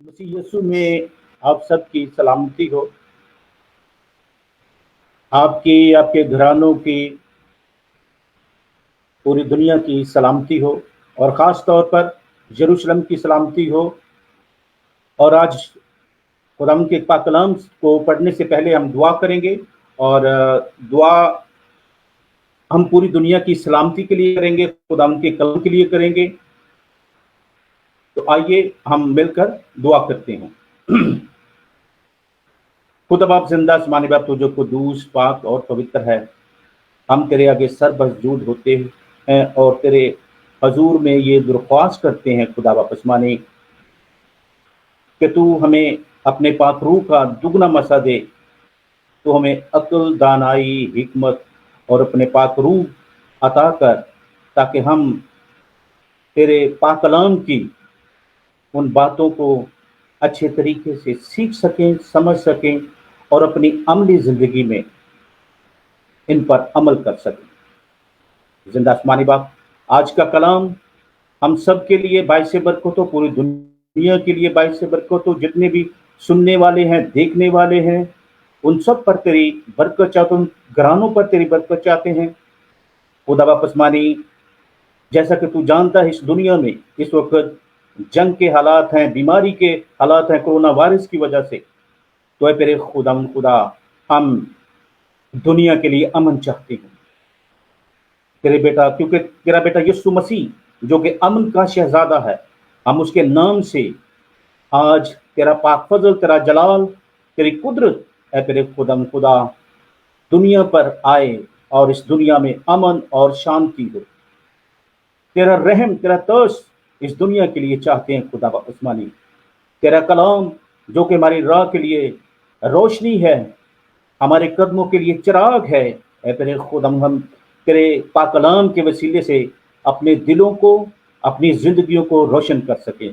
मसीह यीशु में आप सबकी सलामती हो। आपकी, आपके घरानों की, पूरी दुनिया की सलामती हो और ख़ास तौर पर यरूशलेम की सलामती हो। और आज खुदाम के पाक कलाम को पढ़ने से पहले हम दुआ करेंगे और दुआ हम पूरी दुनिया की सलामती के लिए करेंगे, खुदाम के कलाम के लिए करेंगे। तो आइए हम मिलकर दुआ करते हैं। खुदा बाप जिंदा आसमानी बाप, तो जो कुदूस, पाक और पवित्र है, हम तेरे आगे सर मसजूद होते हैं और तेरे हजूर में ये दरख्वास्त करते हैं खुदा बाप आसमानी कि तू हमें अपने पाक रूह का दुगना मसा दे। तो हमें अक्ल, दानाई, हिकमत और अपने पाक रूह अता कर, ताकि हम तेरे पाक कलाम की उन बातों को अच्छे तरीके से सीख सकें, समझ सकें और अपनी अमली ज़िंदगी में इन पर अमल कर सकें। जिंदा आसमानी बाप, आज का कलाम हम सब के लिए बाइस बरकत हो, पूरी दुनिया के लिए बाइस बरकत हो। जितने भी सुनने वाले हैं, देखने वाले हैं, उन सब पर तेरी बरकत चाहते, उन घरानों पर तेरी बरकत चाहते हैं। खुदा बाप आसमानी, जैसा कि तू जानता है इस दुनिया में इस वक्त जंग के हालात हैं, बीमारी के हालात हैं, कोरोना वायरस की वजह से। तो है तेरे खुदा, हम दुनिया के लिए अमन चाहते हैं तेरे बेटा, क्योंकि तेरा बेटा यीशु मसीह जो कि अमन का शहजादा है, हम उसके नाम से आज तेरा पाक फजल, तेरा जलाल, तेरी कुदरत है तेरे खुदा दुनिया पर आए और इस दुनिया में अमन और शांति हो। तेरा रहम, तेरा तरस इस दुनिया के लिए चाहते हैं खुदा उस्मानी। तेरा कलाम जो कि हमारी राह के लिए रोशनी है, हमारे कदमों के लिए चिराग है। ऐ तेरे खुदम, हम तेरे पाक कलाम के वसीले से अपने दिलों को, अपनी जिंदगियों को रोशन कर सकें।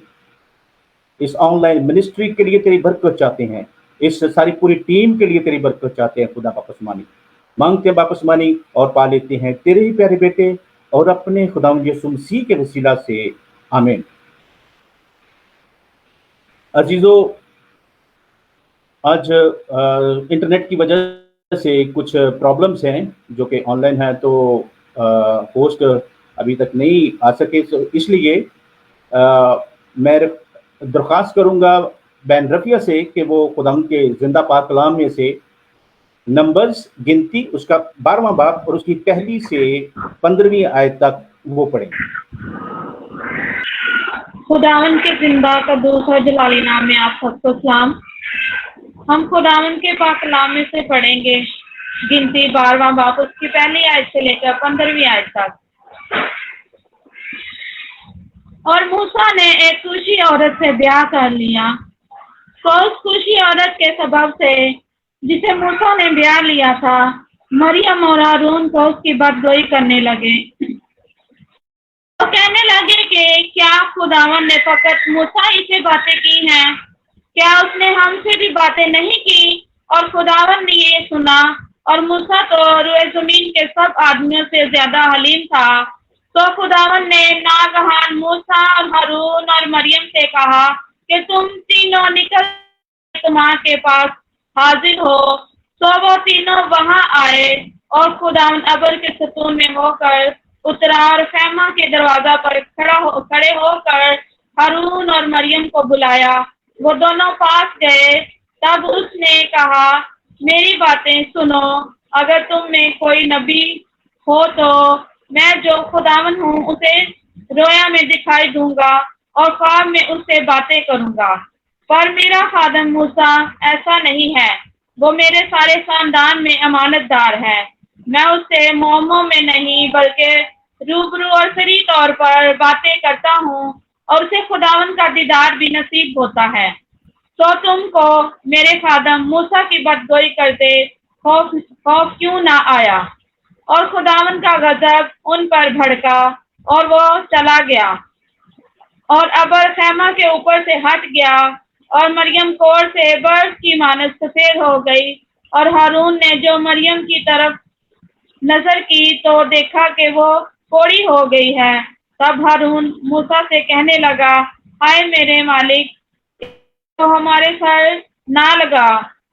इस ऑनलाइन मिनिस्ट्री के लिए तेरी बरकत चाहते हैं, इस सारी पूरी टीम के लिए तेरी बरकत चाहते हैं खुदा वापस मानी। मांगते हैं वापस मानी और पा लेते हैं तेरे ही प्यारे बेटे और अपने खुदावंद यीशु मसीह के वसीला से, आमीन। अजीजों, आज इंटरनेट की वजह से कुछ प्रॉब्लम्स हैं जो कि ऑनलाइन है, तो होस्ट अभी तक नहीं आ सके। तो इसलिए मैं दरख्वास्त करूंगा बैन रफिया से कि वो खुदाम के जिंदा पाक कलाम में से नंबर्स गिनती उसका 12वां बाब और उसकी पहली से 15वीं आयत तक वो पढ़ें। खुदावन के जिंदा कदूस और जलाली नाम में आप सबको सलाम। हम खुदावन के पाक कलाम में से पढ़ेंगे गिनती 12वां बाब उसकी पहली आयत से लेकर 15वीं आयत तक। और मूसा ने एक कुशी औरत से ब्याह कर लिया, तो उस कुशी औरत के सबब से जिसे मूसा ने ब्याह लिया था, मरियम और हारून को उसकी बदगोई करने लगे। तो कहने लगे कि क्या खुदावन ने फकत मूसा ही से बातें की हैं? क्या उसने हमसे भी बातें नहीं की? और खुदावन ने ये सुना, और मूसा तो रुए जमीन के सब आदमियों से ज्यादा हलीम था। तो खुदावन ने नागहान मूसा और हारून और मरियम से कहा कि तुम तीनों निकल तुम्हारे के पास हाजिर हो। तो वो तीनों वहां आए और खुदावन अबर के सतून में होकर उतरा और खैमा के दरवाजा पर खड़े होकर हारून और मरियम को बुलाया। वो दोनों पास गए। तब उसने कहा, मेरी बातें सुनो। अगर तुम में कोई नबी हो तो मैं जो खुदावन हूँ उसे रोया में दिखाई दूंगा और ख्वाब में उससे बातें करूंगा। पर मेरा खादम मूसा ऐसा नहीं है, वो मेरे सारे खानदान में अमानतदार है। मैं उससे मोमो में नहीं बल्कि रूबरू और सरी तौर पर बातें करता हूँ, और उसे खुदावन का दीदार भी नसीब होता है। तो तुमको मेरे खादम मूसा की बदगोई करते खौफ क्यों ना आया? और खुदावन का गजब उन पर भड़का और वो चला गया, और अबर खैमा के ऊपर से हट गया, और मरियम कोर से बर्फ की मानद सफेद हो गई। और हारून ने जो मरियम की तरफ नजर की तो देखा कि वो कोड़ी हो गई है। तब हारून मूसा से कहने लगा, हाय मेरे मालिक, तो हमारे सर ना लगा,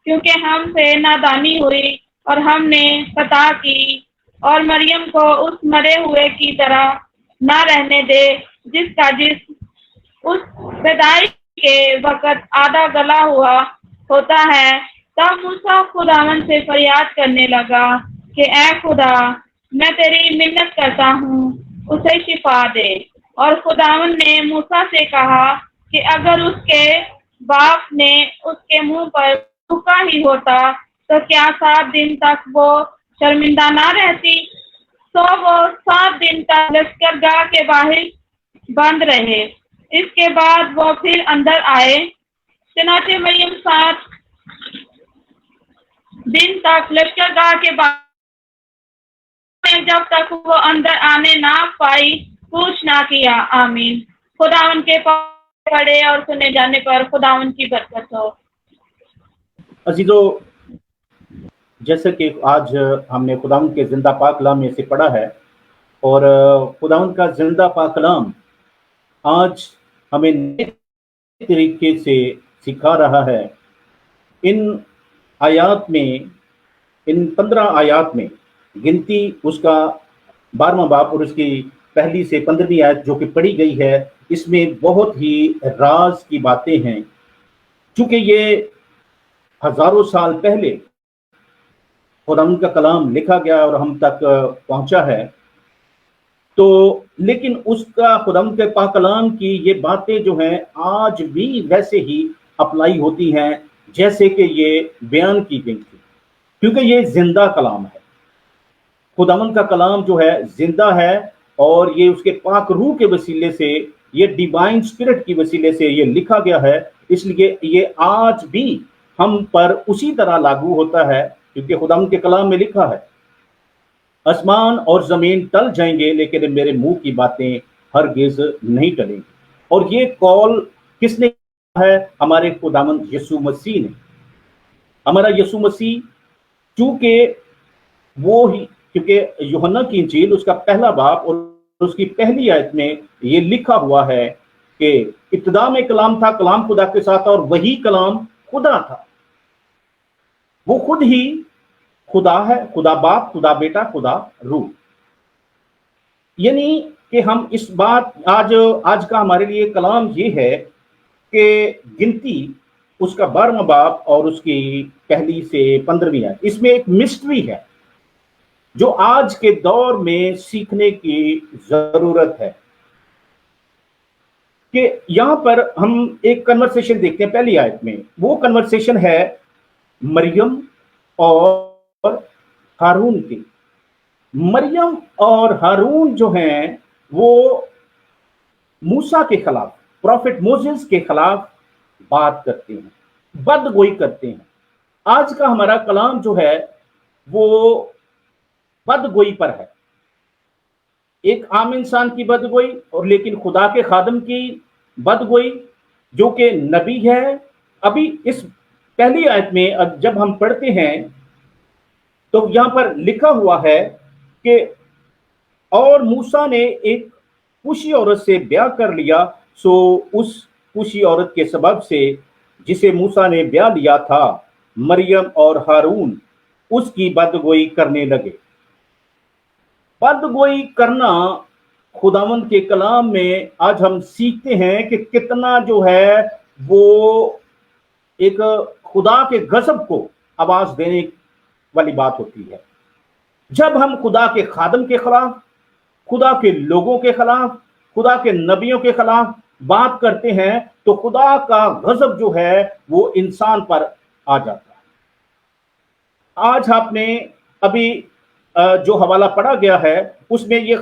क्योंकि हमसे नादानी हुई और हमने खता की, और मरियम को उस मरे हुए की तरह ना रहने दे जिसका जिस्म उस पैदाइश के वक़्त आधा गला हुआ होता है। तब मूसा खुदावन से फरियाद करने लगा कि ऐ खुदा, मैं तेरी मिन्नत करता हूँ, उसे शिफा दे। और खुदावन ने मूसा से कहा कि अगर उसके बाप ने उसके मुंह पर थूका ही होता तो क्या 7 दिन तक वो शर्मिंदा ना रहती? तो वो 7 दिन तक लश्करगाह के बाहर बंद रहे। इसके बाद वो फिर अंदर आए। चनाचे मरियम 7 दिन तक लश्करगाह के बाहर, जब तक वो अंदर आने ना पाई, कुछ ना किया। आमीन। खुदावन के पास पढ़े और सुने जाने पर खुदावन की बरकत हो। अजीजों, जैसे कि आज हमने खुदावन के जिंदा पाक कलाम में से पढ़ा है, और खुदावन का जिंदा पाक कलाम आज हमें नए तरीके से सिखा रहा है। इन आयात में, इन 15 आयात में गिनती उसका 12वां बाब और उसकी पहली से 15वीं आयत जो कि पढ़ी गई है, इसमें बहुत ही राज की बातें हैं। चूंकि ये हजारों साल पहले खुदावन का कलाम लिखा गया और हम तक पहुंचा है, तो लेकिन उसका खुदावन के पाक कलाम की ये बातें जो हैं आज भी वैसे ही अप्लाई होती हैं जैसे कि ये बयान की गई थी, क्योंकि ये जिंदा कलाम है। खुदावन का कलाम जो है जिंदा है, और ये उसके पाक रूह के वसीले से, ये डिवाइन स्पिरिट की वसीले से ये लिखा गया है। इसलिए ये आज भी हम पर उसी तरह लागू होता है, क्योंकि खुदावन के कलाम में लिखा है, आसमान और जमीन टल जाएंगे लेकिन मेरे मुंह की बातें हरगिज नहीं टलेंगी। और ये कॉल किसने किया है? हमारे खुदावन यीशु मसीह ने। हमारा यीशु मसीह, चूंकि वो ही, क्योंकि यूहन्ना की इंजील उसका पहला बाब और उसकी पहली आयत में ये लिखा हुआ है कि इब्तिदा में कलाम था, कलाम खुदा के साथ था, और वही कलाम खुदा था। वो खुद ही खुदा है, खुदा बाप, खुदा बेटा, खुदा रूह। यानी कि हम इस बात, आज का हमारे लिए कलाम ये है कि गिनती उसका 12वां बाब और उसकी पहली से 15वीं आयत, इसमें एक मिस्ट्री है जो आज के दौर में सीखने की जरूरत है। कि यहां पर हम एक कन्वर्सेशन देखते हैं पहली आयत में। वो कन्वर्सेशन है मरियम और हारून की। मरियम और हारून जो हैं वो मूसा के खिलाफ, प्रॉफिट मोसेस के खिलाफ बात करते हैं, बदगोई करते हैं। आज का हमारा कलाम जो है वो बदगोई पर है। एक आम इंसान की बदगोई, और लेकिन खुदा के खादम की बदगोई जो कि नबी है। अभी इस पहली आयत में अब जब हम पढ़ते हैं तो यहां पर लिखा हुआ है कि और मूसा ने एक कुशी औरत से ब्याह कर लिया, सो उस कुशी औरत के सबब से जिसे मूसा ने ब्याह लिया था, मरियम और हारून उसकी बदगोई करने लगे। बदगोई करना खुदावंद के कलाम में आज हम सीखते हैं कि कितना जो है वो एक खुदा के गज़ब को आवाज देने वाली बात होती है। जब हम खुदा के खादम के खिलाफ, खुदा के लोगों के खिलाफ, खुदा के नबियों के खिलाफ बात करते हैं तो खुदा का गज़ब जो है वो इंसान पर आ जाता है। आज आपने अभी जो हवाला पढ़ा गया है उसमें ये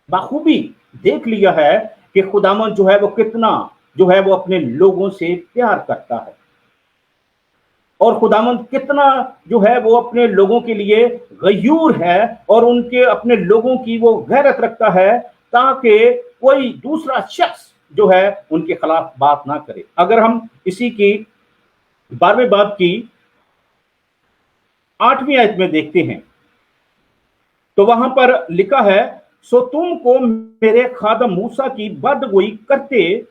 बाखूबी देख लिया है कि खुदावंद जो है वो कितना जो है वो अपने लोगों से प्यार करता है, और खुदावंद कितना जो है वो अपने लोगों के लिए गयूर है और उनके अपने लोगों की वो गैरत रखता है ताकि कोई दूसरा शख्स जो है उनके खिलाफ बात ना करे। अगर हम इसी की 12वें बाब की 8वीं आयत में देखते हैं तो वहां पर लिखा है, सो तुमको मेरे खादम मूसा की बदगोई करते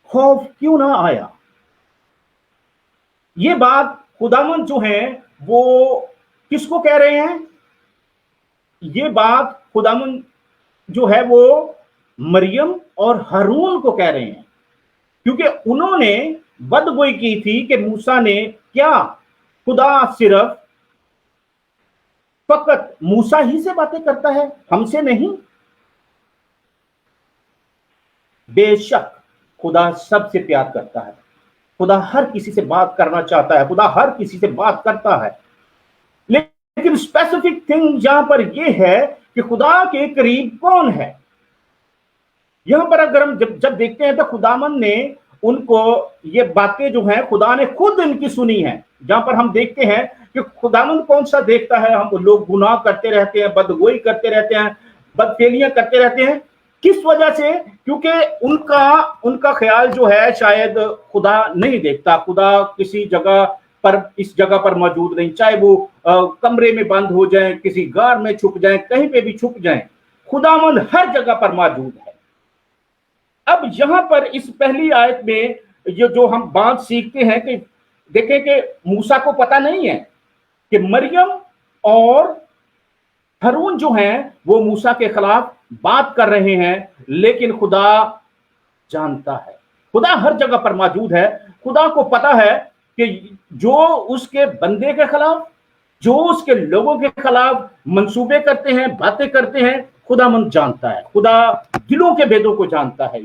खौफ क्यों ना आया? ये बात खुदावंद जो है वो किसको कह रहे हैं? ये बात खुदावंद जो है वो मरियम और हारून को कह रहे हैं, क्योंकि उन्होंने बदगोई की थी कि मूसा ने क्या खुदा सिर्फ फकत मूसा ही से बातें करता है, हमसे नहीं। बेशक खुदा सबसे प्यार करता है, खुदा हर किसी से बात करना चाहता है, खुदा हर किसी से बात करता है, लेकिन स्पेसिफिक थिंग यहां पर यह है कि खुदा के करीब कौन है। यहां पर अगर हम जब देखते हैं तो खुदावन ने उनको ये बातें जो हैं खुदा ने खुद इनकी सुनी है। जहां पर हम देखते हैं कि खुदावन कौन सा देखता है, हम लोग गुनाह करते रहते हैं, बदगोई करते रहते हैं, बदफेलियां करते रहते हैं। किस वजह से? क्योंकि उनका ख्याल जो है शायद खुदा नहीं देखता, खुदा किसी जगह पर, इस जगह पर मौजूद नहीं, चाहे वो कमरे में बंद हो जाए, किसी गार में छुप जाए, कहीं पे भी छुप जाए, खुदावन हर जगह पर मौजूद है। अब यहां पर इस पहली आयत में ये जो हम बात सीखते हैं कि देखें कि मूसा को पता नहीं है कि मरियम और हारून जो हैं वो मूसा के खिलाफ बात कर रहे हैं, लेकिन खुदा जानता है, खुदा हर जगह पर मौजूद है। खुदा को पता है कि जो उसके बंदे के खिलाफ, जो उसके लोगों के खिलाफ मंसूबे करते हैं, बातें करते हैं, खुदावंद जानता है, खुदा दिलों के भेदों को जानता है।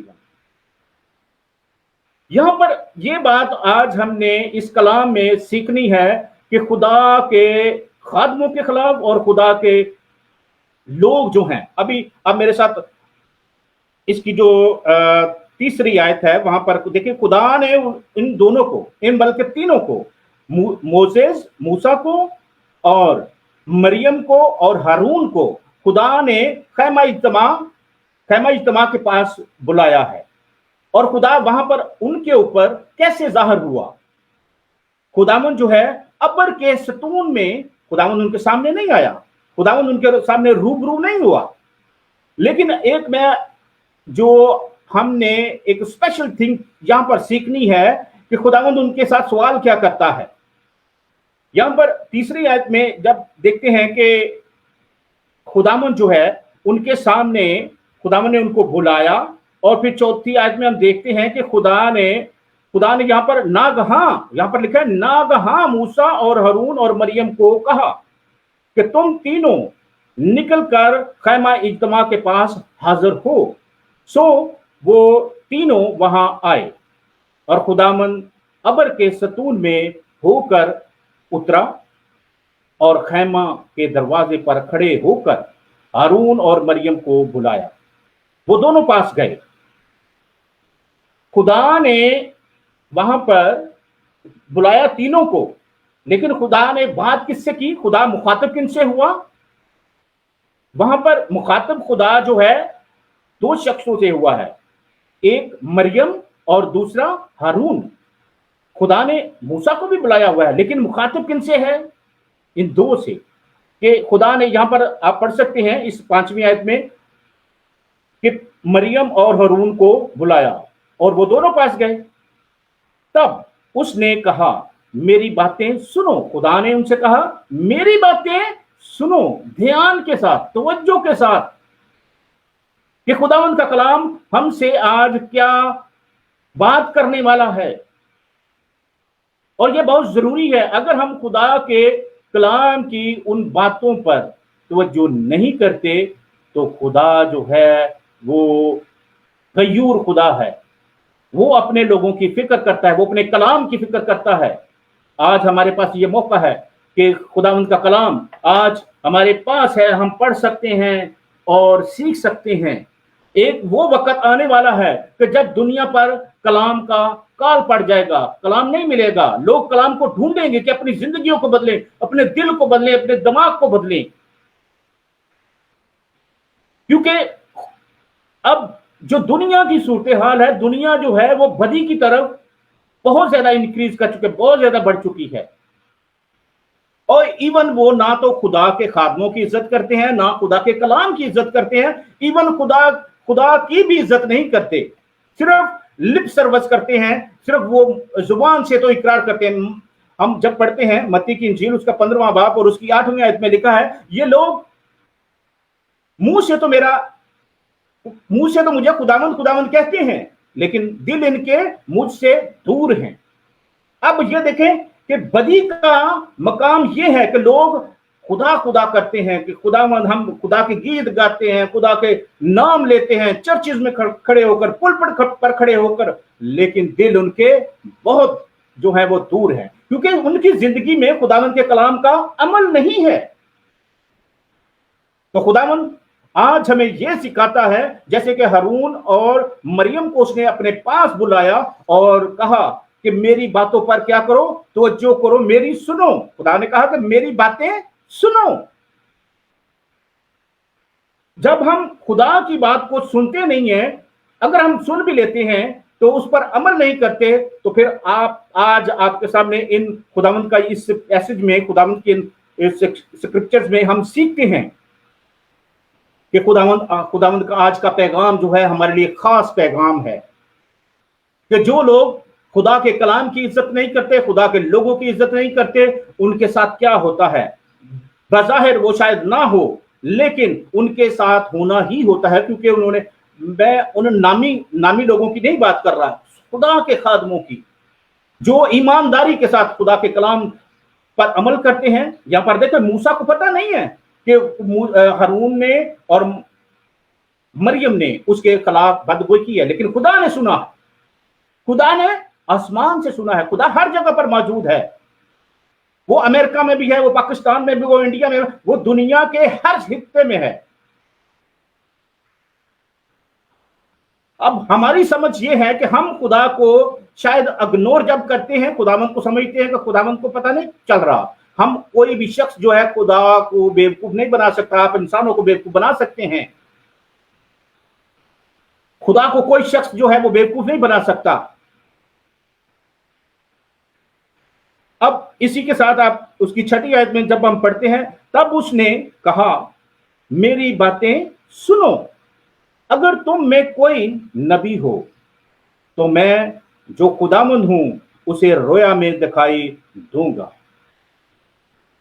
यहां पर यह बात आज हमने इस कलाम में सीखनी है कि खुदा के खादमों के खिलाफ और खुदा के लोग जो हैं, अभी अब मेरे साथ इसकी जो तीसरी आयत है वहां पर देखिए, खुदा ने इन दोनों को, इन बल्कि तीनों को, मोसेस, मूसा को और मरियम को और हारून को खुदा ने खैमा इज्तिमा के पास बुलाया है। और खुदा वहां पर उनके ऊपर कैसे जाहिर हुआ? खुदावन जो है अबर के सतून में, खुदावन उनके सामने नहीं आया, खुदावन उनके सामने रूबरू नहीं हुआ, लेकिन एक में जो हमने एक स्पेशल थिंग यहां पर सीखनी है कि खुदावन उनके साथ सवाल क्या करता है। यहां पर तीसरी आयत में जब देखते हैं कि खुदावन जो है उनके सामने, खुदावन ने उनको बुलाया, और फिर चौथी आयत में हम देखते हैं कि खुदा ने यहां पर नागहां, यहां पर लिखा है नागहां मूसा और हारून और मरियम को कहा कि तुम तीनों निकलकर खैमा इज्तिमा के पास हाजिर हो। सो वो तीनों वहां आए और खुदावन अबर के सतून में होकर उतरा और खैमा के दरवाजे पर खड़े होकर हारून और मरियम को बुलाया। वो दोनों पास गए। खुदा ने वहां पर बुलाया तीनों को, लेकिन खुदा ने बात किससे की? खुदा मुखातब किनसे हुआ? वहां पर मुखातब खुदा जो है दो शख्सों से हुआ है, एक मरियम और दूसरा हारून। खुदा ने मूसा को भी बुलाया हुआ है, लेकिन मुखातब किनसे है? इन दो से। कि खुदा ने यहां पर आप पढ़ सकते हैं इस 5वीं आयत में कि मरियम और हारून को बुलाया और वो दोनों पास गए। तब उसने कहा मेरी बातें सुनो। खुदा ने उनसे कहा मेरी बातें सुनो, ध्यान के साथ, तवज्जो के साथ, कि खुदावंद का कलाम हमसे आज क्या बात करने वाला है। और यह बहुत जरूरी है। अगर हम खुदा के कलाम की उन बातों पर तवज्जो नहीं करते तो खुदा जो है वो गयूर खुदा है, वो अपने लोगों की फिक्र करता है, वो अपने कलाम की फिक्र करता है। आज हमारे पास ये मौका है कि खुदावंद का कलाम आज हमारे पास है, हम पढ़ सकते हैं और सीख सकते हैं। एक वो वक्त आने वाला है कि जब दुनिया पर कलाम का काल पड़ जाएगा, कलाम नहीं मिलेगा। लोग कलाम को ढूंढेंगे कि अपनी जिंदगियों को बदलें, अपने दिल को बदलें, अपने दिमाग को बदलें, क्योंकि अब जो दुनिया की सूरत हाल है, दुनिया जो है वो बदी की तरफ बहुत ज्यादा इंक्रीज कर चुके, बहुत ज्यादा बढ़ चुकी है। और इवन वो ना तो खुदा के खादमों की इज्जत करते हैं, ना खुदा के कलाम की इज्जत करते हैं, इवन खुदा की भी इज्जत नहीं करते, सिर्फ लिप सर्विस करते हैं, सिर्फ वो जुबान से तो इकरार करते हैं, हम जब पढ़ते हैं मत्ती की इंजील उसका 15वां बाब और उसकी 8वीं आयत में लिखा है, ये लोग मुंह से तो मुझे खुदावंद खुदावंद कहते हैं, लेकिन दिल इनके मुझसे दूर हैं। अब ये देखें कि बदी का मकाम ये है कि लोग खुदा खुदा करते हैं कि खुदावंद, हम खुदा के गीत गाते हैं, खुदा के नाम लेते हैं, चर्चिज में खड़े होकर, पुलपट पर खड़े होकर, लेकिन दिल उनके बहुत जो है वो दूर है, क्योंकि उनकी जिंदगी में खुदावंद के कलाम का अमल नहीं है। तो खुदावंद आज हमें यह सिखाता है, जैसे कि हारून और मरियम को उसने अपने पास बुलाया और कहा कि मेरी बातों पर क्या करो, तवज्जो करो, मेरी सुनो। खुदा ने कहा कि मेरी बातें सुनो। जब हम खुदा की बात को सुनते नहीं है, अगर हम सुन भी लेते हैं तो उस पर अमल नहीं करते, तो फिर आप आज आपके सामने इन खुदावंद का इस पैसेज में, खुदावंद के इस स्क्रिप्चर्स में हम सीखते हैं कि खुदावंद का आज का पैगाम जो है हमारे लिए खास पैगाम है कि जो लोग खुदा के कलाम की इज्जत नहीं करते, खुदा के लोगों की इज्जत नहीं करते, उनके साथ क्या होता है। बज़ाहिर वो शायद ना हो, लेकिन उनके साथ होना ही होता है, क्योंकि मैं उन नामी लोगों की नहीं बात कर रहा, खुदा के खादमों की, जो ईमानदारी के साथ खुदा के कलाम पर अमल करते हैं। यहां पर देखो, मूसा को पता नहीं है कि हारून ने और मरियम ने उसके खिलाफ बदगोई की है, लेकिन खुदा ने सुना, खुदा ने आसमान से सुना है। खुदा हर जगह पर मौजूद है, वो अमेरिका में भी है, वो पाकिस्तान में भी, वो इंडिया में, वो दुनिया के हर हिस्से में है। अब हमारी समझ ये है कि हम खुदा को शायद इग्नोर जब करते हैं, खुदावंद को समझते हैं कि खुदावंद को पता नहीं चल रहा। हम कोई भी शख्स जो है खुदा को बेवकूफ नहीं बना सकता, आप इंसानों को बेवकूफ बना सकते हैं, खुदा को कोई शख्स जो है वो बेवकूफ नहीं बना सकता। अब इसी के साथ आप उसकी 6ठी आयत में जब हम पढ़ते हैं, तब उसने कहा मेरी बातें सुनो, अगर तुम में कोई नबी हो तो मैं जो खुदावंद हूं उसे रोया में दिखाई दूंगा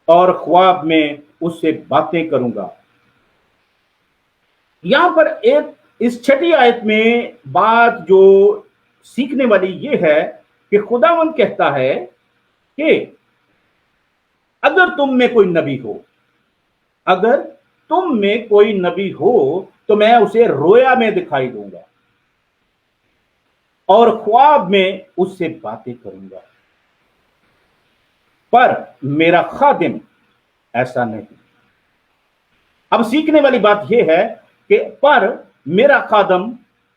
और ख्वाब में उससे बातें करूंगा। यहां पर एक इस 6ठी आयत में बात जो सीखने वाली ये है कि खुदावंद कहता है कि अगर तुम में कोई नबी हो, अगर तुम में कोई नबी हो तो मैं उसे रोया में दिखाई दूंगा और ख्वाब में उससे बातें करूंगा, पर मेरा खादिम ऐसा नहीं। अब सीखने वाली बात यह है कि पर मेरा खादम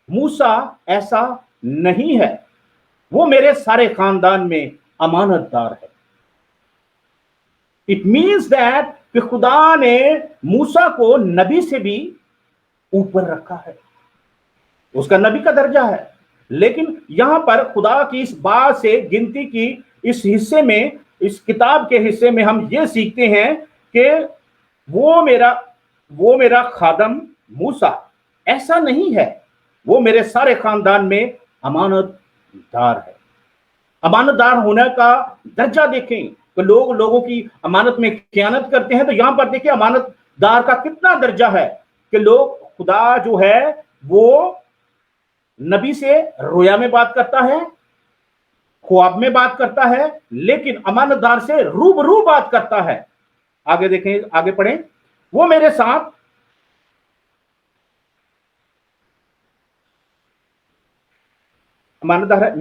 मूसा ऐसा नहीं है, वो मेरे सारे खानदान में अमानतदार है। इट मीन्स दैट कि खुदा ने मूसा को नबी से भी ऊपर रखा है, उसका नबी का दर्जा है। लेकिन यहां पर खुदा की इस बात से गिनती की इस हिस्से में, इस किताब के हिस्से में हम ये सीखते हैं कि वो मेरा खादम मूसा ऐसा नहीं है, वो मेरे सारे खानदान में अमानतदार है। अमानतदार होने का दर्जा देखें तो लोगों की अमानत में खयानत करते हैं, तो यहां पर देखिए अमानतदार का कितना दर्जा है कि लोग, खुदा जो है वो नबी से रोया में बात करता है, ख्वाब में बात करता है, लेकिन अमानतदार से रूबरू बात करता है। आगे देखें, आगे पढ़ें, वो मेरे साथ अमानतदार है,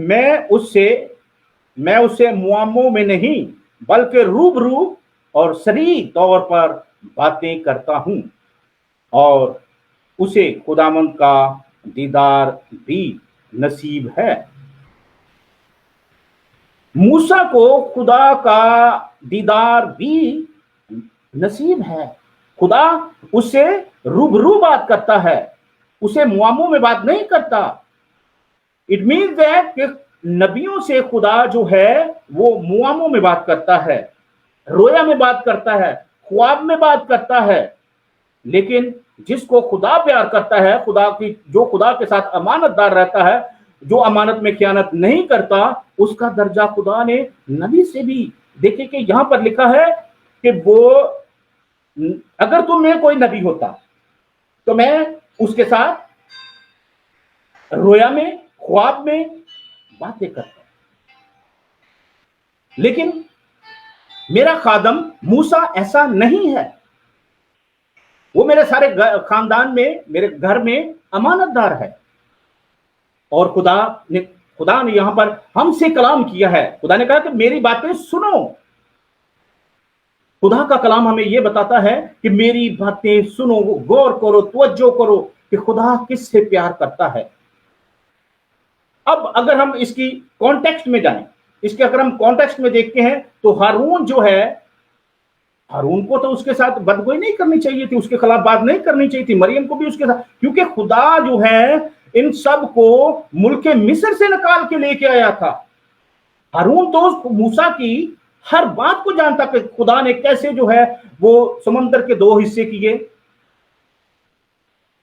मैं उससे मुआमों में नहीं बल्कि रूबरू और सरी तौर पर बातें करता हूं और उसे खुदावंद का दीदार भी नसीब है। मूसा को खुदा का दीदार भी नसीब है। खुदा उससे रूबरू बात करता है, उसे मुआमों में बात नहीं करता। इट मीन्स दैट कि नबियों से खुदा जो है वो मुआमों में बात करता है, रोया में बात करता है, ख्वाब में बात करता है। लेकिन जिसको खुदा प्यार करता है, जो खुदा के साथ अमानतदार रहता है, जो अमानत में खयानत नहीं करता, उसका दर्जा खुदा ने नबी से भी देखिए कि यहां पर लिखा है कि वो, अगर तुम में कोई नबी होता तो मैं उसके साथ रोया में, ख्वाब में बातें करता, लेकिन मेरा खादम मूसा ऐसा नहीं है। वो मेरे सारे खानदान में, मेरे घर में अमानतदार है। और खुदा ने यहां पर हमसे कलाम किया है। खुदा ने कहा कि मेरी बातें सुनो। खुदा का कलाम हमें यह बताता है कि मेरी बातें सुनो, गौर करो, तवज्जो करो कि खुदा किससे प्यार करता है। अब अगर हम इसकी कॉन्टेक्स्ट में जाएं, इसके अगर हम कॉन्टेक्स्ट में देखते हैं तो हारून जो है, हारून को तो उसके साथ बदगोई नहीं करनी चाहिए थी, उसके खिलाफ बात नहीं करनी चाहिए थी। मरियम को भी उसके साथ, क्योंकि खुदा जो है इन सब को मुल्क मिस्र से निकाल के लेके आया था। हारून तो मूसा की हर बात को जानता कि खुदा ने कैसे जो है वो समंदर के 2 हिस्से किए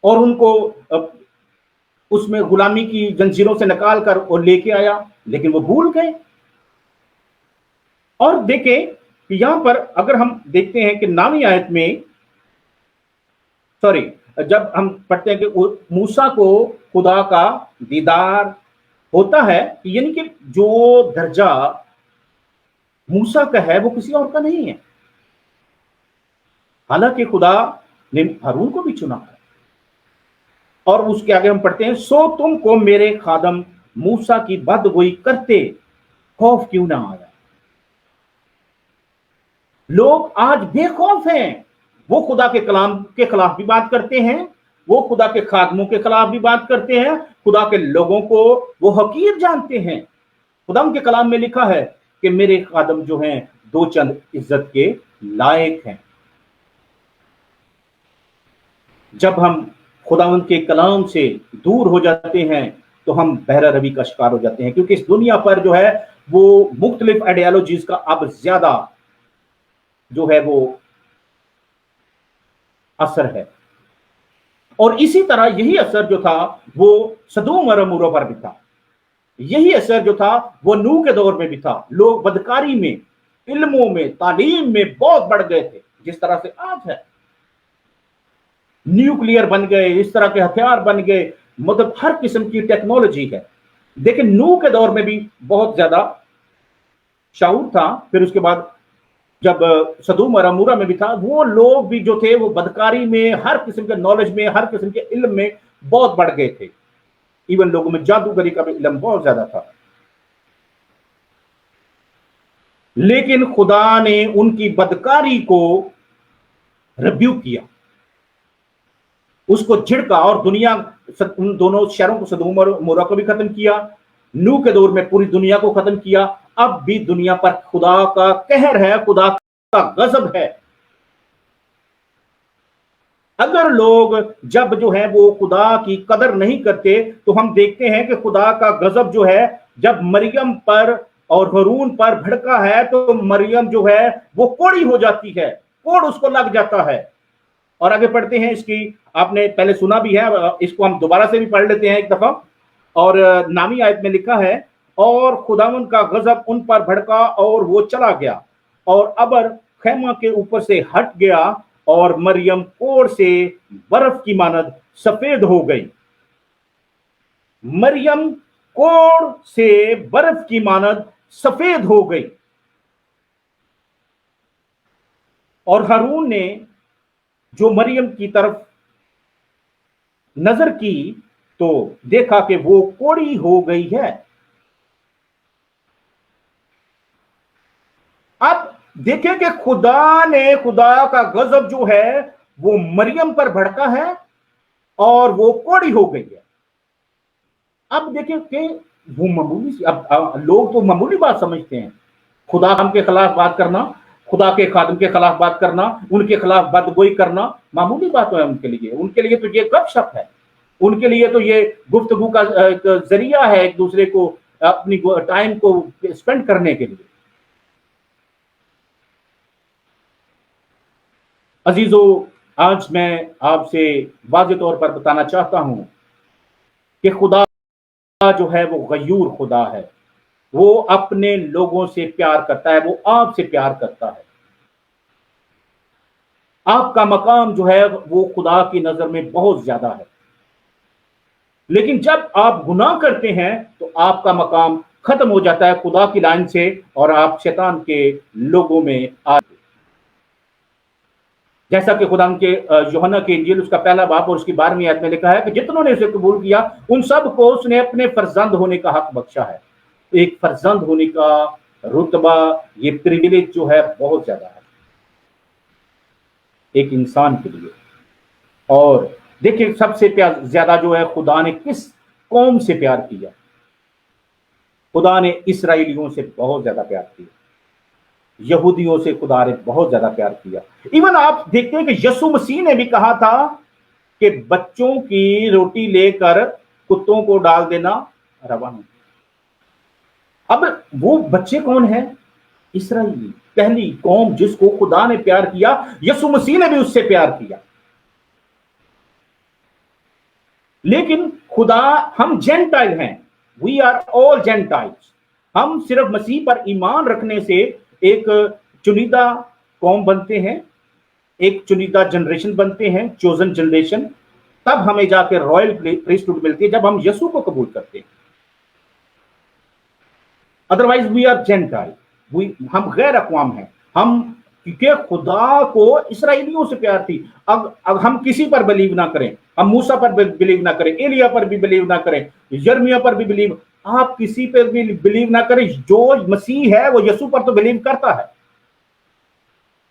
और उनको उसमें गुलामी की जंजीरों से निकाल कर और लेके आया, लेकिन वो भूल गए। और देखें कि यहां पर अगर हम देखते हैं कि 9वीं आयत में, जब हम पढ़ते हैं कि मूसा को खुदा का दीदार होता है, यानी कि जो दर्जा मूसा का है वो किसी और का नहीं है। हालांकि खुदा ने हारून को भी चुना है। और उसके आगे हम पढ़ते हैं, सो तुमको मेरे खादम मूसा की बदगोई करते खौफ क्यों ना आया। लोग आज बेखौफ हैं। वो खुदा के कलाम के खिलाफ भी बात करते हैं, वो खुदा के खादमों के खिलाफ भी बात करते हैं, खुदा के लोगों को वो हकीर जानते हैं। खुदा के कलाम में लिखा है कि मेरे खादम जो हैं 2 चंद इज्जत के लायक हैं। जब हम खुदावंद के कलाम से दूर हो जाते हैं तो हम बहरा रवि का शिकार हो जाते हैं, क्योंकि इस दुनिया पर जो है वो मुख्तलिफ आइडियोलॉजीज का अब ज्यादा जो है वो असर है। और इसी तरह यही असर जो था वो सदोम और अमोरा पर भी था। यही असर जो था वो नूह के दौर में भी था। लोग बदकारी में, इल्मों में, तालीम में बहुत बढ़ गए थे, जिस तरह से आज है। न्यूक्लियर बन गए, इस तरह के हथियार बन गए, मतलब हर किस्म की टेक्नोलॉजी है। लेकिन नूह के दौर में भी बहुत ज्यादा शाऊर था। फिर उसके बाद जब सदूम और अमूरा में भी था, वो लोग भी जो थे वो बदकारी में, हर किस्म के नॉलेज में, हर किस्म के इल्म में बहुत बढ़ गए थे। इवन लोगों में जादूगरी का भी इल्म बहुत ज्यादा था। लेकिन खुदा ने उनकी बदकारी को रिब्यूक किया, उसको झिड़का और दुनिया, उन दोनों शहरों को, सदूम और अमूरा को भी खत्म किया। नूह के दौर में पूरी दुनिया को खत्म किया। अब भी दुनिया पर खुदा का कहर है, खुदा का गजब है। अगर लोग जब जो है वो खुदा की कदर नहीं करते तो हम देखते हैं कि खुदा का गजब जो है जब मरियम पर और हारून पर भड़का है तो मरियम जो है वो कोड़ी हो जाती है, कोड़ उसको लग जाता है। और आगे पढ़ते हैं, इसकी आपने पहले सुना भी है, इसको हम दोबारा से भी पढ़ लेते हैं एक दफा। और 9वीं आयत में लिखा है, और खुदावंद का गजब उन पर भड़का और वो चला गया और अबर खैमा के ऊपर से हट गया और मरियम कोड़ से बर्फ की मानद सफेद हो गई। मरियम कोड़ से बर्फ की मानद सफेद हो गई। और हारून ने जो मरियम की तरफ नजर की तो देखा कि वो कोड़ी हो गई है। अब देखें कि खुदा का गजब जो है वो मरियम पर भड़का है और वो कोड़ी हो गई है। अब देखें कि वो मामूली सी, अब लोग तो मामूली बात समझते हैं, खुदा के खिलाफ बात करना, खुदा के खादम के खिलाफ बात करना, उनके खिलाफ बदगोई करना मामूली बात है उनके लिए। उनके लिए तो ये गपशप है, उनके लिए तो ये गुफ्तगू का एक जरिया है एक दूसरे को अपनी टाइम को स्पेंड करने के लिए। अजीजों, आज मैं आपसे वाज़ेह तौर पर बताना चाहता हूं कि खुदा जो है वो गयूर खुदा है, वो अपने लोगों से प्यार करता है, वो आपसे प्यार करता है। आपका मकाम जो है वो खुदा की नजर में बहुत ज्यादा है, लेकिन जब आप गुनाह करते हैं तो आपका मकाम खत्म हो जाता है खुदा की लाइन से, और आप शैतान के लोगों में आ, जैसा कि खुदा के यूहन्ना की इंजील उसका पहला बाब और उसकी 12वीं आयत में लिखा है कि जितनों ने उसे कबूल किया उन सब को उसने अपने फर्जंद होने का हक बख्शा है। एक फर्जंद होने का रुतबा, ये प्रिविलेज जो है बहुत ज्यादा है एक इंसान के लिए। और देखिए सबसे ज्यादा जो है खुदा ने किस कौम से प्यार किया? खुदा ने इसराइलियों से बहुत ज्यादा प्यार किया, यहूदियों से खुदा ने बहुत ज्यादा प्यार किया। इवन आप देखते हैं कि यीशु मसीह ने भी कहा था कि बच्चों की रोटी लेकर कुत्तों को डाल देना रवा नहीं। अब वो बच्चे कौन है? इसराइली, पहली कौम जिसको खुदा ने प्यार किया, यीशु मसीह ने भी उससे प्यार किया। लेकिन खुदा, हम जेंटाइल हैं, वी आर ऑल जेंटाइल्स। हम सिर्फ मसीह पर ईमान रखने से एक चुनिंदा कौम बनते हैं, एक चुनिंदा जनरेशन बनते हैं, चोजन जनरेशन। तब हमें जाकर रॉयल प्रीस्टहुड मिलती है जब हम यीशु को कबूल करते हैं। अदरवाइज वी आर जेंटाइल, हम गैर अक़वाम हैं। हम, क्योंकि खुदा को इसराइलियों से प्यार थी। अब हम किसी पर बिलीव ना करें, हम मूसा पर बिलीव ना करें, एलिया पर भी बिलीव ना करें, यिर्मयाह पर भी बिलीव, आप किसी पर भी बिलीव ना करें। जो मसीह है वो यीशु पर तो बिलीव करता है।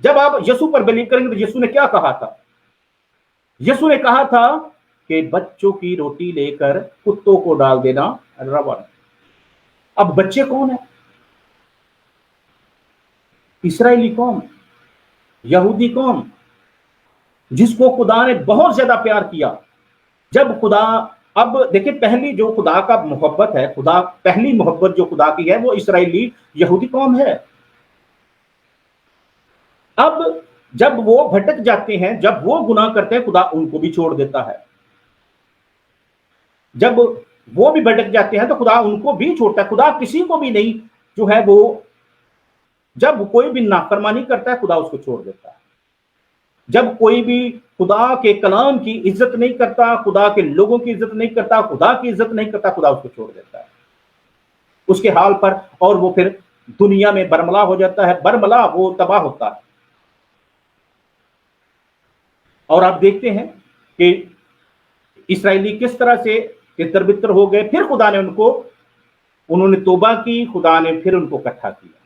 जब आप यीशु पर बिलीव करेंगे तो यीशु ने क्या कहा था? यीशु ने कहा था कि बच्चों की रोटी लेकर कुत्तों को डाल देना रवा नहीं। अब बच्चे कौन है? इसराइली कौम, यहूदी कौम, जिसको खुदा ने बहुत ज्यादा प्यार किया। जब खुदा, अब देखिए पहली जो खुदा का मोहब्बत है, खुदा पहली मोहब्बत जो खुदा की है वो इसराइली यहूदी कौम है। अब जब वो भटक जाते हैं, जब वो गुनाह करते हैं, खुदा उनको भी छोड़ देता है। जब वो भी भटक जाते हैं तो खुदा उनको भी छोड़ता है। खुदा किसी को भी नहीं जो है वो, जब कोई भी नाफरमानी करता है खुदा उसको छोड़ देता है। जब कोई भी खुदा के कलाम की इज्जत नहीं करता, खुदा के लोगों की इज्जत नहीं करता, खुदा की इज्जत नहीं करता, खुदा उसको छोड़ देता है उसके हाल पर, और वो फिर दुनिया में बरमला हो जाता है। बरमला, वो तबाह होता है। और आप देखते हैं कि इसराइली किस तरह से तितर बितर हो गए। फिर खुदा ने उन्होंने तौबा की, खुदा ने फिर उनको इकट्ठा किया।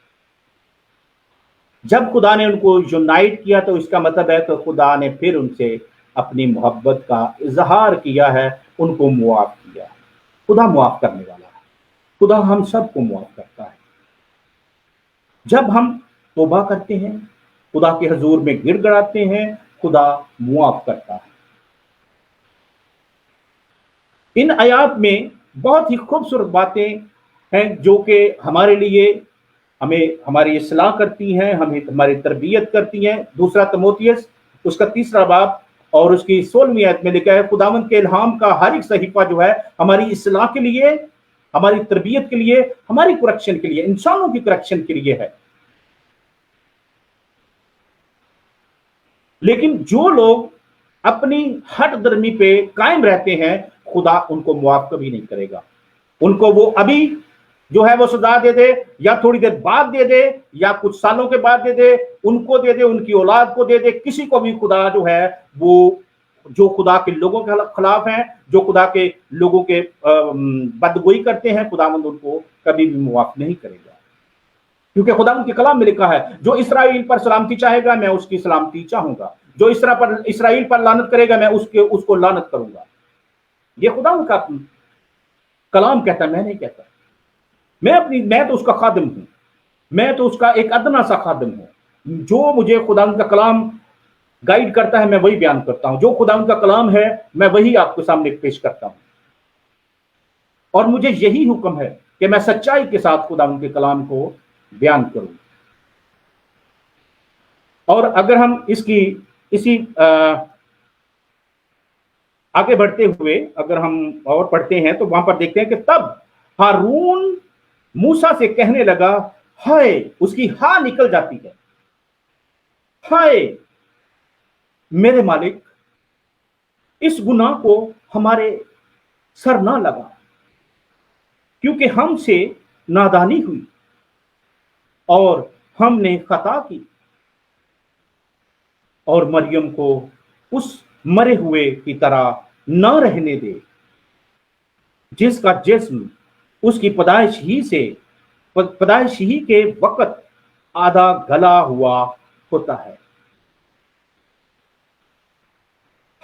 जब खुदा ने उनको यूनाइट किया तो इसका मतलब है कि खुदा ने फिर उनसे अपनी मोहब्बत का इजहार किया है, उनको मुआफ किया है। खुदा मुआफ करने वाला है, खुदा हम सबको मुआफ करता है। जब हम तौबा करते हैं, खुदा के हजूर में गिड़गिड़ाते हैं, खुदा मुआफ करता है। इन आयात में बहुत ही खूबसूरत बातें हैं जो कि हमारे लिए, हमें हमारी इस्लाह करती हैं, हमें हमारी तरबियत करती हैं। दूसरा तिमोथियस उसका 3रा बाब और उसकी 16वीं आयत में लिखा है, खुदावंद के इल्हाम का हर एक सहीफा जो है हमारी इस्लाह के लिए, हमारी तरबियत के लिए, हमारी करेक्शन के लिए, इंसानों की करेक्शन के लिए है। लेकिन जो लोग अपनी हट दर्मी पे कायम रहते हैं, खुदा उनको मुआफ कभी नहीं करेगा। उनको वो अभी जो है वो सजा दे दे, या थोड़ी देर बाद दे दे, या कुछ सालों के बाद दे दे, उनको दे दे, उनकी औलाद को दे दे, किसी को भी खुदा जो है वो, जो खुदा के लोगों के खिलाफ हैं, जो खुदा के लोगों के बदगोई करते हैं, खुदावंद उनको कभी भी मुआफ नहीं करेगा। क्योंकि खुदा के कलाम में लिखा है, जो इसराइल पर सलामती चाहेगा मैं उसकी सलामती चाहूंगा, जो इसराइल पर लानत करेगा मैं उसको लानत करूंगा। ये खुदा का कलाम कहता है, मैं नहीं कहता। मैं तो उसका खादिम हूं, मैं तो उसका एक अदना सा खादिम हूं। जो मुझे खुदा का कलाम गाइड करता है मैं वही बयान करता हूं, जो खुदा का कलाम है मैं वही आपके सामने पेश करता हूं। और मुझे यही हुक्म है कि मैं सच्चाई के साथ खुदा के कलाम को बयान करूं। और अगर हम इसी आगे बढ़ते हुए अगर हम और पढ़ते हैं तो वहां पर देखते हैं कि तब हारून मूसा से कहने लगा, हाय, उसकी हा निकल जाती है, हाय मेरे मालिक, इस गुनाह को हमारे सर ना लगा, क्योंकि हमसे नादानी हुई और हमने खता की। और मरियम को उस मरे हुए की तरह न रहने दे, जिसका जिस्म उसकी पैदाइश ही के वक्त आधा गला हुआ होता है।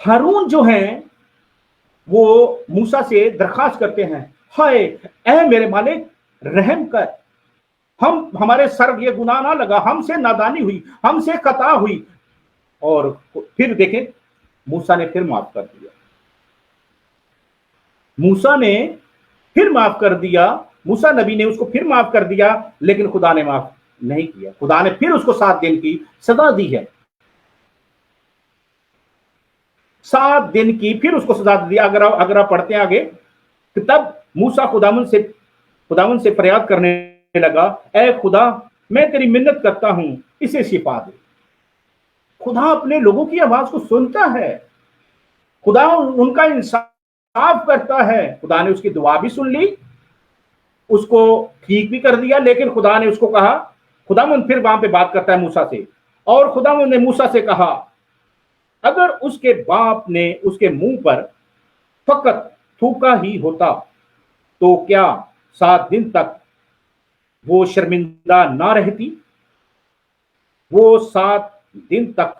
हारून जो हैं वो मूसा से दरखास्त करते हैं, हाय ऐ मेरे मालिक, रहम कर, हमारे सर ये गुनाह ना लगा, हमसे नादानी हुई, हमसे खता हुई। और फिर देखें, मूसा ने फिर माफ कर दिया, मूसा ने फिर माफ कर दिया, मूसा नबी ने उसको फिर माफ कर दिया, लेकिन खुदा ने माफ नहीं किया। खुदा ने फिर उसको 7 दिन की सजा दी है, 7 दिन की फिर उसको सजा दी। अगर आप पढ़ते हैं आगे, तब मूसा खुदावन से फरियाद करने लगा, ऐ खुदा, मैं तेरी मिन्नत करता हूं, इसे शिफा दे। खुदा अपने लोगों की आवाज को सुनता है, खुदा उनका इंसाफ करता है। खुदा ने उसकी दुआ भी सुन ली, उसको ठीक भी कर दिया, लेकिन खुदा ने उसको कहा, खुदावंद फिर वहां पे बात करता है मूसा से, और खुदावंद ने मूसा से कहा, अगर उसके बाप ने उसके मुंह पर फकत थूका ही होता तो क्या 7 दिन तक वो शर्मिंदा ना रहती? वो 7 दिन तक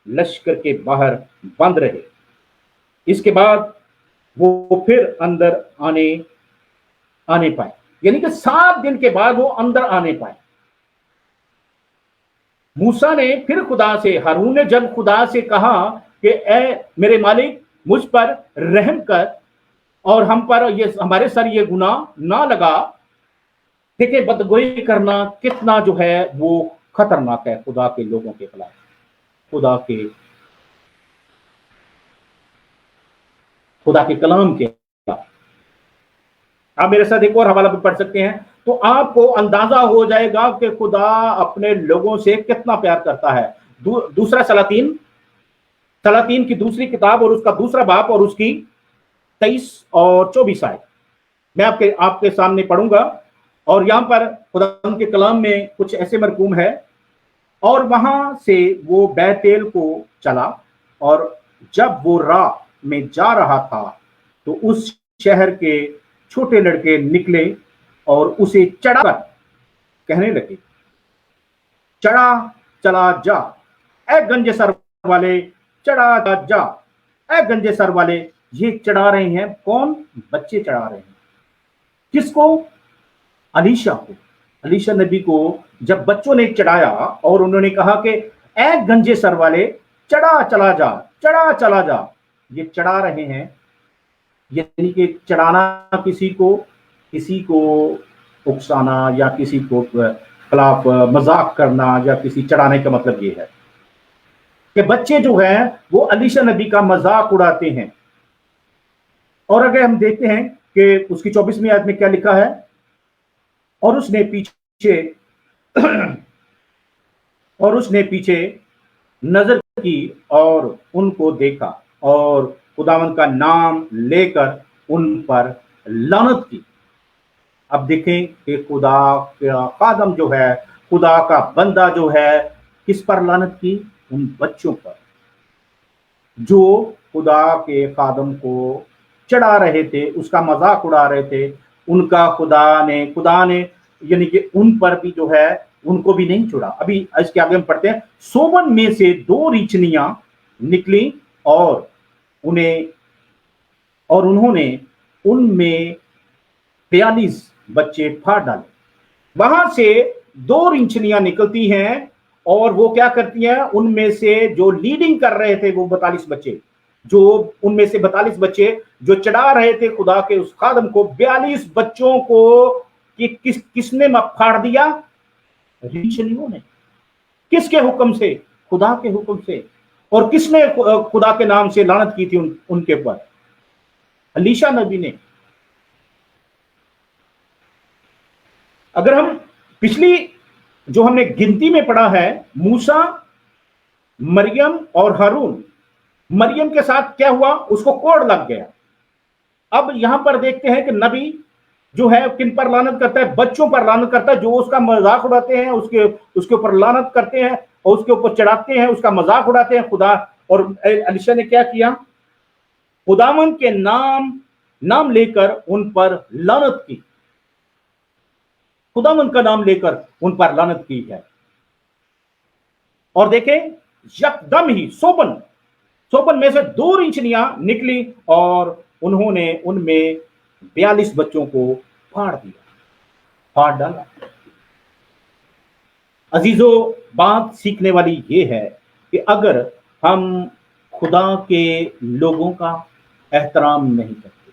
लश्कर के बाहर बंद रहे, इसके बाद वो फिर अंदर आने पाए, यानी कि 7 दिन के बाद वो अंदर आने पाए। मूसा ने फिर खुदा से, हारून ने जब खुदा से कहा कि ऐ मेरे मालिक, मुझ पर रहम कर और हम पर हमारे सर ये गुनाह ना लगा। देखिए, बदगोई करना कितना जो है वो खतरनाक है खुदा के लोगों के खिलाफ, खुदा के कलाम के खिलाफ। आप मेरे साथ एक और हवाला भी पढ़ सकते हैं, तो आपको अंदाजा हो जाएगा कि खुदा अपने लोगों से कितना प्यार करता है। दूसरा सलातीन की दूसरी किताब और उसका दूसरा बाप और उसकी 23 और 24 आयत मैं आपके सामने पढ़ूंगा। और यहां पर खुदा के कलाम में कुछ ऐसे मरकूम है, और वहां से वो बैतेल को चला, और जब वो राह में जा रहा था तो उस शहर के छोटे लड़के निकले और उसे चढ़ाकर कहने लगे, चढ़ा चला जा, ऐ गंजे सर वाले, चढ़ा जा, ऐ गंजे सर वाले। ये चढ़ा रहे हैं कौन? बच्चे चढ़ा रहे हैं। किसको? अलीशा को, अलीशा नबी को। जब बच्चों ने चढ़ाया और उन्होंने कहा कि ऐ गंजे सर वाले, चढ़ा चला जा, चढ़ा चला जा, ये चढ़ा रहे हैं। यानी कि चढ़ाना किसी को उकसाना या किसी को खिलाफ मजाक करना, या किसी चढ़ाने का मतलब ये है कि बच्चे जो हैं वो अलीशा नबी का मजाक उड़ाते हैं। और अगर हम देखते हैं कि उसकी 24वीं आयत में क्या लिखा है, और उसने पीछे नजर की और उनको देखा और खुदावन का नाम लेकर उन पर लानत की। अब देखें कि खुदा का खादम जो है, खुदा का बंदा जो है, किस पर लानत की? उन बच्चों पर जो खुदा के खादम को चढ़ा रहे थे, उसका मजाक उड़ा रहे थे। उनका खुदा ने यानी कि उन पर भी जो है, उनको भी नहीं छोड़ा। अभी इसके आगे हम पढ़ते हैं, सोवन में से 2 रीछनियां निकली और उन्होंने उनमें 42 बच्चे फाड़ डाले। वहां से 2 रीछनियां निकलती हैं और वो क्या करती हैं? उनमें से जो लीडिंग कर रहे थे वो 42 बच्चे, उनमें से 42 बच्चे जो चढ़ा रहे थे खुदा के उस खादम को, 42 बच्चों को किसने फाड़ दिया? रीछनियों ने। किसके हुक्म से? खुदा के हुक्म से। और किसने खुदा के नाम से लानत की थी उनके ऊपर? अलीशा नबी ने। अगर हम पिछली जो हमने गिनती में पढ़ा है, मूसा, मरियम और हारून, मरियम के साथ क्या हुआ, उसको कोड़ लग गया। अब यहां पर देखते हैं कि नबी जो है किन पर लानत करता है, बच्चों पर लानत करता है, जो उसका मजाक उड़ाते हैं, उसके ऊपर लानत करते हैं और उसके ऊपर चढ़ाते हैं, उसका मजाक उड़ाते हैं खुदा। और एलिशा ने क्या किया, खुदावन के नाम लेकर उन पर लानत की, खुदावन का नाम लेकर उन पर लानत की है। और देखें, यकदम ही सोपन में से 2 रिंचनियां निकली और उन्होंने उनमें 42 बच्चों को फाड़ डाला। अजीजों, बात सीखने वाली ये है कि अगर हम खुदा के लोगों का एहतराम नहीं करते,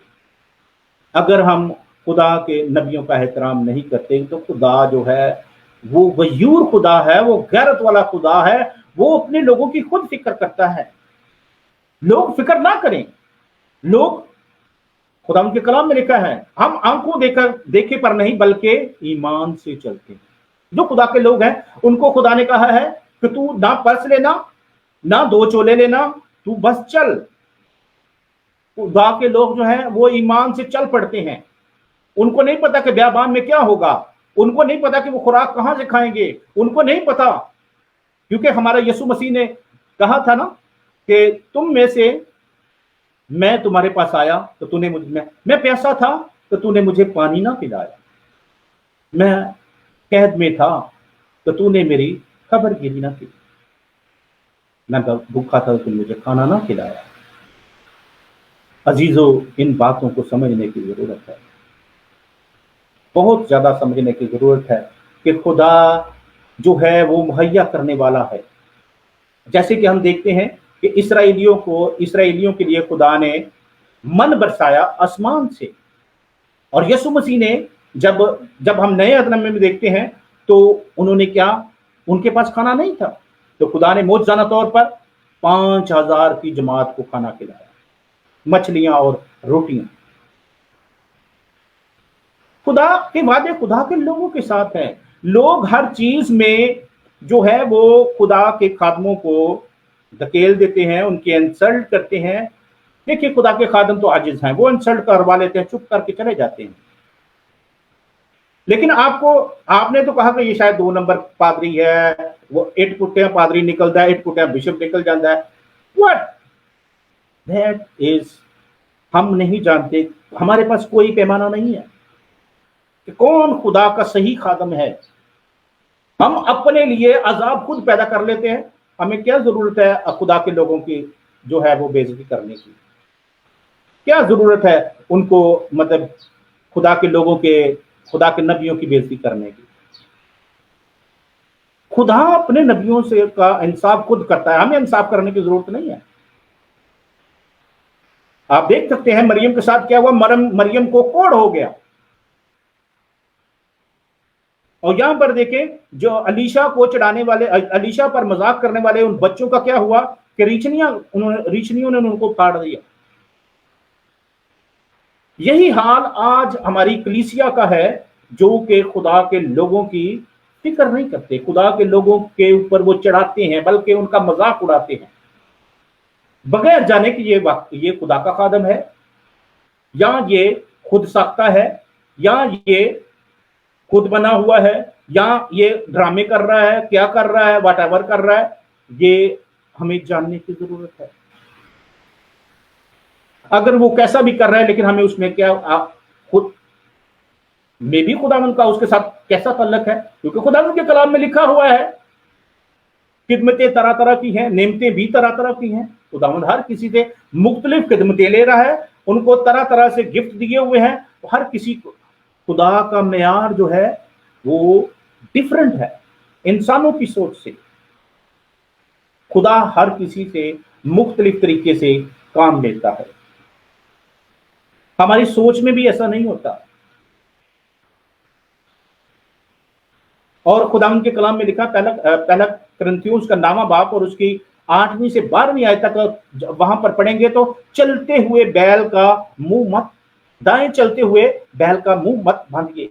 अगर हम खुदा के नबियों का एहतराम नहीं करते, तो खुदा जो है वो गयूर खुदा है, वो गैरत वाला खुदा है, वो अपने लोगों की खुद फिक्र करता है। लोग फिक्र ना करें, लोग, खुदा उनके कलाम में लिखा है, हम आंखों देखे पर नहीं बल्कि ईमान से चलते हैं। जो खुदा के लोग हैं उनको खुदा ने कहा है कि तू ना पर्स लेना, ना 2 चोले लेना, तू बस चल। खुदा के लोग जो हैं वो ईमान से चल पड़ते हैं। उनको नहीं पता कि बियाबान में क्या होगा, उनको नहीं पता कि वो खुराक कहां से खाएंगे, उनको नहीं पता, क्योंकि हमारा यीशु मसीह ने कहा था ना कि तुम में से मैं तुम्हारे पास आया तो तूने मैं प्यासा था तो तूने मुझे पानी ना पिलाया, मैं कैद में था तो तूने मेरी खबरगिरी ना की, मैं भूखा था तो तूने मुझे खाना ना खिलाया। अजीजों, इन बातों को समझने की जरूरत है, बहुत ज्यादा समझने की जरूरत है कि खुदा जो है वो मुहैया करने वाला है। जैसे कि हम देखते हैं कि इसराइलियों के लिए खुदा ने मन बरसाया आसमान से, और यीशु मसीह ने जब हम नए अदनाम में देखते हैं तो उन्होंने क्या, उनके पास खाना नहीं था, तो खुदा ने मौजज़ाना तौर पर 5000 की जमात को खाना खिलाया, मछलियां और रोटियां। खुदा के वादे खुदा के लोगों के साथ हैं। लोग हर चीज में जो है वो खुदा के खादमों को धकेल देते हैं, उनके इंसल्ट करते हैं। देखिए, खुदा के खादम तो आजिज हैं, वो इंसल्ट करवा लेते हैं, चुप करके चले जाते हैं। लेकिन आपने तो कहा कि ये शायद 2 नंबर पादरी है, वो 8 फुटिया पादरी निकलता है, 8 फुटिया बिशप निकल जाता है। व्हाट दैट इज, हम नहीं जानते, हमारे पास कोई पैमाना नहीं है कि कौन खुदा का सही खादम है। हम अपने लिए अजाब खुद पैदा कर लेते हैं। हमें क्या जरूरत है खुदा के लोगों की जो है वो बेइज्जती करने की? क्या जरूरत है उनको, मतलब खुदा के नबियों की बेइज्जती करने की? खुदा अपने नबियों से का इंसाफ खुद करता है, हमें इंसाफ करने की जरूरत नहीं है। आप देख सकते हैं मरियम के साथ क्या हुआ, मरियम को कोढ़ हो गया। और यहां पर देखें, जो अलीशा को चढ़ाने वाले, अलीशा पर मजाक करने वाले उन बच्चों का क्या हुआ कि रीछनियों ने उनको फाड़ दिया। यही हाल आज हमारी कलीसिया का है, जो कि खुदा के लोगों की फिक्र नहीं करते, खुदा के लोगों के ऊपर वो चढ़ाते हैं, बल्कि उनका मजाक उड़ाते हैं, बगैर जाने कि ये खुदा का खादम है, या ये खुद साख्ता है, या ये खुद बना हुआ है, या ये ड्रामे कर रहा है, क्या कर रहा है, व्हाटएवर कर रहा है, ये हमें जानने की जरूरत है। अगर वो कैसा भी कर रहा है, लेकिन हमें उसमें क्या खुद में भी खुदावंद का उसके साथ कैसा तल्लक है, क्योंकि खुदावंद के कलाम में लिखा हुआ है खिदमतें तरह तरह की हैं, नेमतें भी तरह तरह की हैं। खुदावंद हर किसी से मुख्तलिफ खिदमतें ले रहा है, उनको तरह तरह से गिफ्ट दिए हुए हैं। हर किसी को खुदा का मेयार जो है वो डिफरेंट है इंसानों की सोच से। खुदा हर किसी से मुख्तलिफ तरीके से काम लेता है, हमारी सोच में भी ऐसा नहीं होता। और खुदा के कलाम में लिखा, पहला कुरिन्थियों का 9वां बाब और उसकी 8वीं से 12वीं आयत तक वहां पर पढ़ेंगे तो चलते हुए बैल का मुंह मत, दाएं चलते हुए बैल का मुंह मत बांधिए।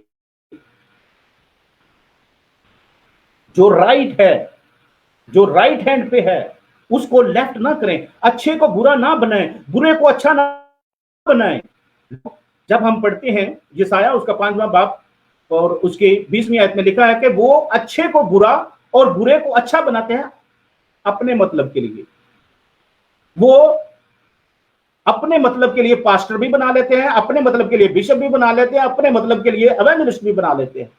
जो राइट है, जो राइट हैंड पे है, उसको लेफ्ट ना करें, अच्छे को बुरा ना बनाएं, बुरे को अच्छा ना बनाएं। जब हम पढ़ते हैं यसाया उसका 5वां बाब और उसके 20वीं आयत में लिखा है कि वो अच्छे को बुरा और बुरे को अच्छा बनाते हैं अपने मतलब के लिए। वो अपने मतलब के लिए पास्टर भी बना लेते हैं, अपने मतलब के लिए बिशप भी बना लेते हैं, अपने मतलब के लिए एवेंजलिस्ट भी बना लेते हैं,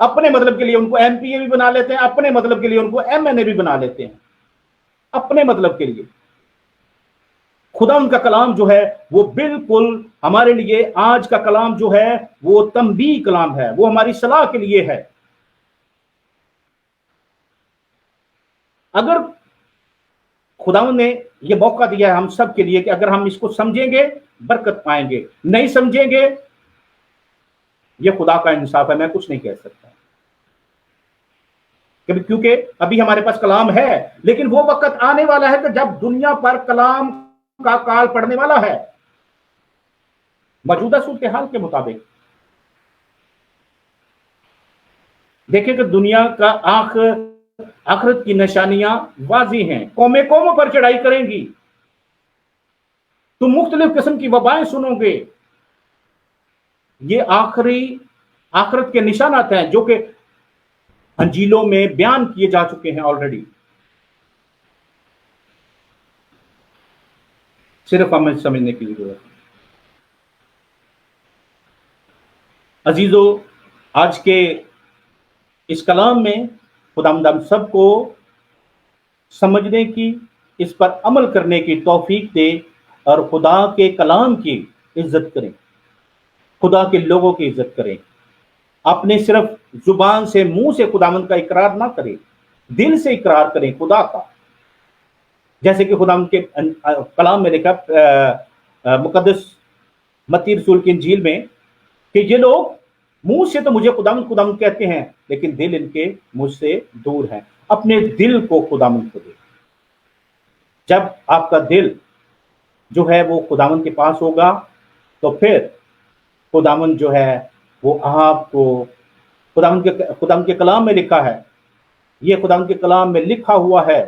अपने मतलब के लिए उनको एमपीए भी बना लेते हैं, अपने मतलब के लिए उनको एमएनए भी बना लेते हैं, अपने मतलब के लिए। खुदा उनका कलाम जो है वो बिल्कुल हमारे लिए, आज का कलाम जो है वो तंबी कलाम है, वो हमारी सलाह के लिए है। अगर खुदावंद ने ये मौका दिया है हम सब के लिए कि अगर हम इसको समझेंगे बरकत पाएंगे, नहीं समझेंगे ये खुदा का इंसाफ है, मैं कुछ नहीं कह सकता। क्योंकि अभी हमारे पास कलाम है, लेकिन वो वक्त आने वाला है कि जब दुनिया पर कलाम का काल पड़ने वाला है। मौजूदा सूरत हाल के मुताबिक देखें कि दुनिया का आखिरत की निशानियां वाज़ेह हैं। कौमें कौमों पर चढ़ाई करेंगी, तुम मुख्तलिफ किस्म की वबाएं सुनोगे। ये आखिरत के निशानात हैं जो कि अंजीलों में बयान किए जा चुके हैं ऑलरेडी। सिर्फ हमें समझने की जरूरत है। अजीजों, आज के इस कलाम में खुदावंद हम सबको समझने की, इस पर अमल करने की तौफीक दे और खुदा के कलाम की इज्जत करें, खुदा के लोगों की इज्जत करें। अपने सिर्फ जुबान से, मुंह से खुदावंद का इकरार ना करें, दिल से इकरार करें खुदा का। जैसे कि खुदावंद के कलाम में लिखा मुकद्दस मत्ती रसूल की इंजील में कि ये लोग मुंह से तो मुझे खुदावंद खुदावंद कहते हैं, लेकिन दिल इनके मुझसे दूर है। अपने दिल को खुदावंद को दे। जब आपका दिल जो है वो खुदावंद के पास होगा तो फिर खुदावंद जो है वो आपको, खुदावंद के कलाम में लिखा है, ये खुदावंद के कलाम में लिखा हुआ है,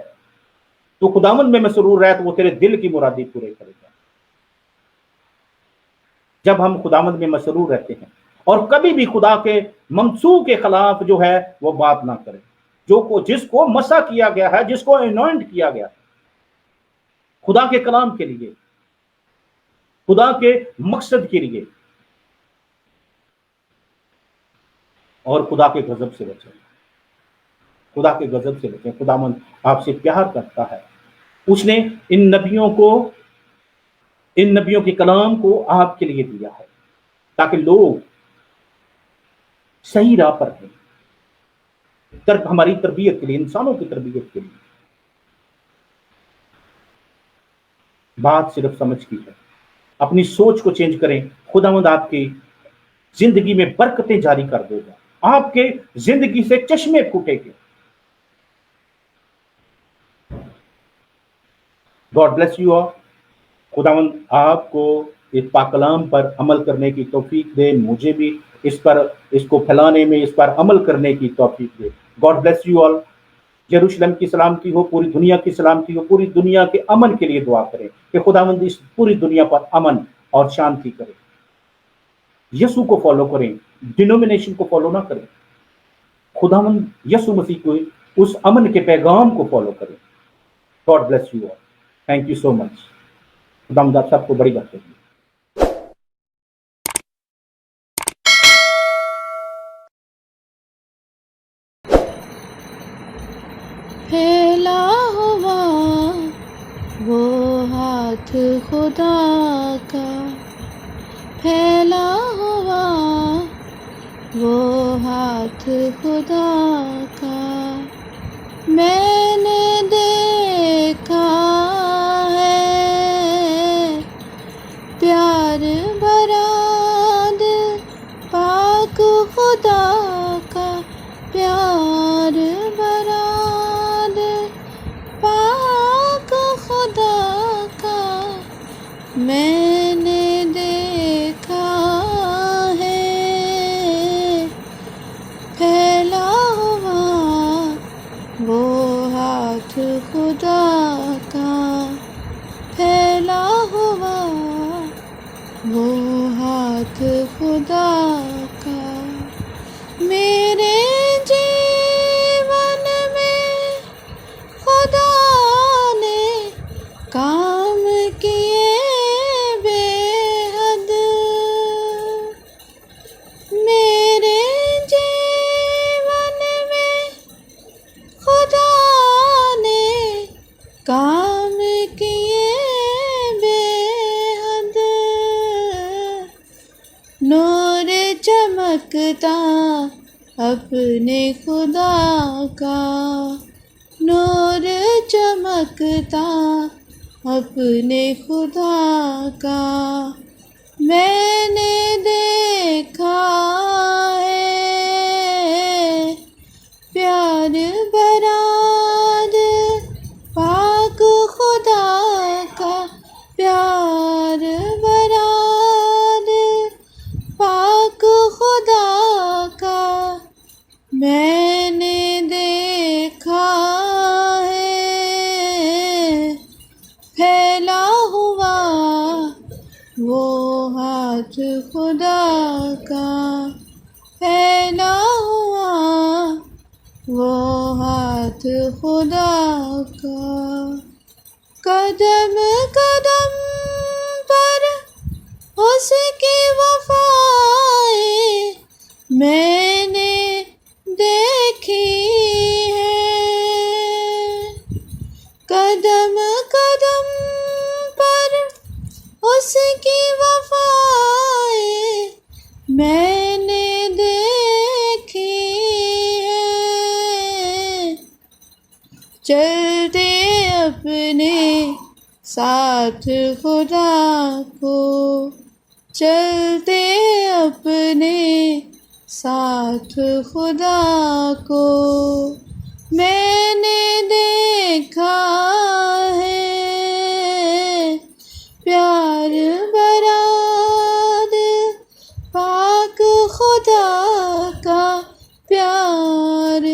तो खुदावंद में मसरूर रहे तो वो तेरे दिल की मुरादी पूरे करेगा। जब हम खुदावंद में मसरूर रहते हैं और कभी भी खुदा के ममसू के खिलाफ जो है वो बात ना करें, जिसको मसा किया गया है, जिसको अनॉइंट किया गया है खुदा के कलाम के लिए, खुदा के मकसद के लिए, और खुदा के गजब से बचें, खुदा के गजब से बचें। खुदावंद आपसे प्यार करता है। उसने इन नबियों के कलाम को आपके लिए दिया है ताकि लोग सही राह पर रहें, हमारी तरबियत के लिए, इंसानों की तरबियत के लिए। बात सिर्फ समझ की है। अपनी सोच को चेंज करें, खुदावंद आपकी जिंदगी में बरकतें जारी कर देगा, आपके जिंदगी से चश्मे फूटेंगे। God bless you all. खुदावंद आपको इस पाक कलाम पर अमल करने की तौफीक दे, मुझे भी इसको फैलाने में, इस पर अमल करने की तौफीक दे। God bless you all. यरूशलेम की सलामती हो, पूरी दुनिया की सलामती हो, पूरी दुनिया के अमन के लिए दुआ करें कि खुदावंद इस पूरी दुनिया पर अमन और शांति करे। यीशु को फॉलो करें, डिनोमिनेशन को फॉलो ना करें। खुदावंद यीशु मसीह को, उस अमन के पैगाम को फॉलो करें। God bless you all. Thank you so much. खुदावंद आप सबको बड़ी बात करें। फैला हुआ वो हाथ खुदा का, फैला हुआ वो हाथ खुदा का, मैंने देखा है प्यार भरा दिल पाक खुदा का, प्यार भरा दिल पाक खुदा का, मैंने देखा है फैला وہ ہاتھ خدا کا پھیلا ہوا، وہ ہاتھ خدا کا میرے جیون میں خدا نے کام کیے بے حد، میرے جیون میں خدا نے کام کیے بے حد، نور چمکتا اپنے خدا کا، نور چمکتا اپنے خدا کا میں نے دیکھا ہے، پیار براد پاک خدا کا، پیار براد پاک خدا کا میں نے دیکھا ہے، پھیلا ہوا وہ ہاتھ خدا کا، پھیلا ہوا وہ ہاتھ خدا کا، قدم قدم پر اس کی وفائیں میں نے دیکھی ہے، قدم قدم پر اس کی وفائیں میں نے دیکھی ہے، چلتے اپنے ساتھ خدا کو، چلتے اپنے ساتھ خدا کو میں نے دیکھا ہے، پیار براد پاک خدا کا، پیار